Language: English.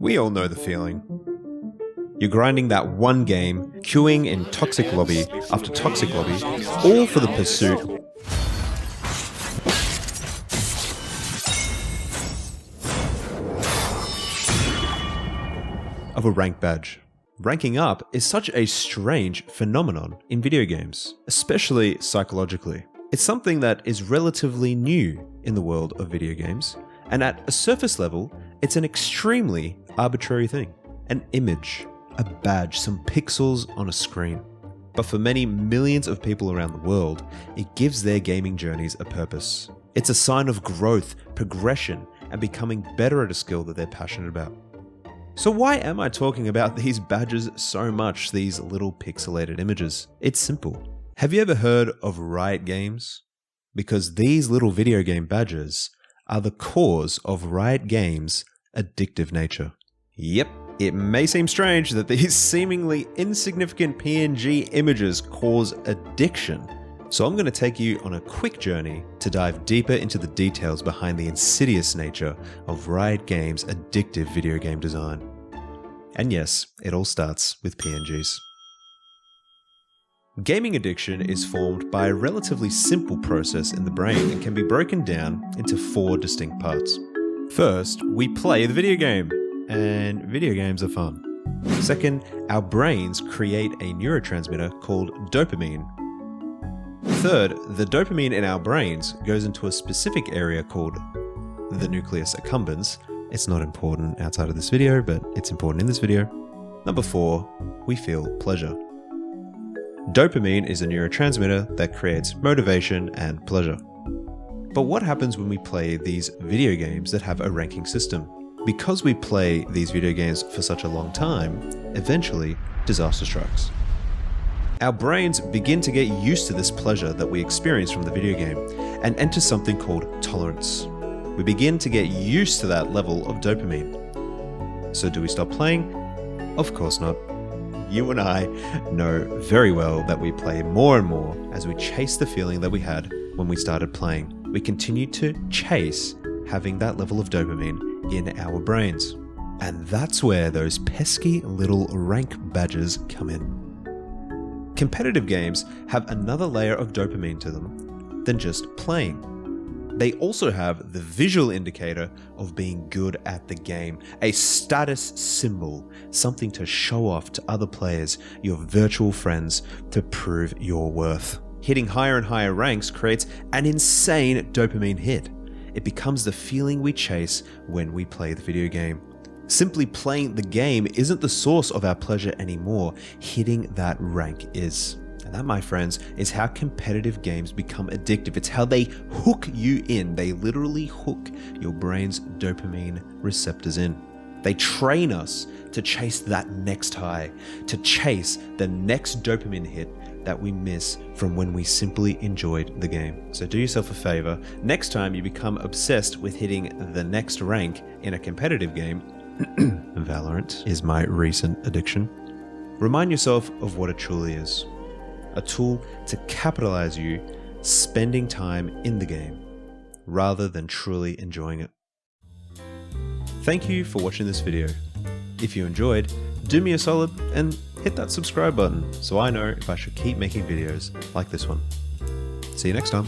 We all know the feeling. You're grinding that one game, queuing in toxic lobby after toxic lobby, all for the pursuit of a rank badge. Ranking up is such a strange phenomenon in video games, especially psychologically. It's something that is relatively new in the world of video games, and at a surface level, it's an extremely arbitrary thing. An image, a badge, some pixels on a screen. But for many millions of people around the world, it gives their gaming journeys a purpose. It's a sign of growth, progression, and becoming better at a skill that they're passionate about. So why am I talking about these badges so much, these little pixelated images? It's simple. Have you ever heard of Riot Games? Because these little video game badges are the cause of Riot Games' addictive nature. Yep, it may seem strange that these seemingly insignificant PNG images cause addiction. So I'm going to take you on a quick journey to dive deeper into the details behind the insidious nature of Riot Games' addictive video game design. And yes, it all starts with PNGs. Gaming addiction is formed by a relatively simple process in the brain and can be broken down into 4 distinct parts. First, we play the video game, and video games are fun. Second, our brains create a neurotransmitter called dopamine. Third, the dopamine in our brains goes into a specific area called the nucleus accumbens. It's not important outside of this video, but it's important in this video. Number 4, we feel pleasure. Dopamine is a neurotransmitter that creates motivation and pleasure. But what happens when we play these video games that have a ranking system? Because we play these video games for such a long time, eventually disaster strikes. Our brains begin to get used to this pleasure that we experience from the video game and enter something called tolerance. We begin to get used to that level of dopamine. So do we stop playing? Of course not. You and I know very well that we play more and more as we chase the feeling that we had when we started playing. We continue to chase having that level of dopamine in our brains. And that's where those pesky little rank badges come in. Competitive games have another layer of dopamine to them than just playing. They also have the visual indicator of being good at the game, a status symbol, something to show off to other players, your virtual friends, to prove your worth. Hitting higher and higher ranks creates an insane dopamine hit. It becomes the feeling we chase when we play the video game. Simply playing the game isn't the source of our pleasure anymore. Hitting that rank is. And that, my friends, is how competitive games become addictive. It's how they hook you in. They literally hook your brain's dopamine receptors in. They train us to chase that next high, to chase the next dopamine hit that we miss from when we simply enjoyed the game. So do yourself a favor. Next time you become obsessed with hitting the next rank in a competitive game, Valorant is my recent addiction, remind yourself of what it truly is. A tool to capitalize you spending time in the game rather than truly enjoying it. Thank you for watching this video. If you enjoyed, do me a solid and hit that subscribe button so I know if I should keep making videos like this one. See you next time.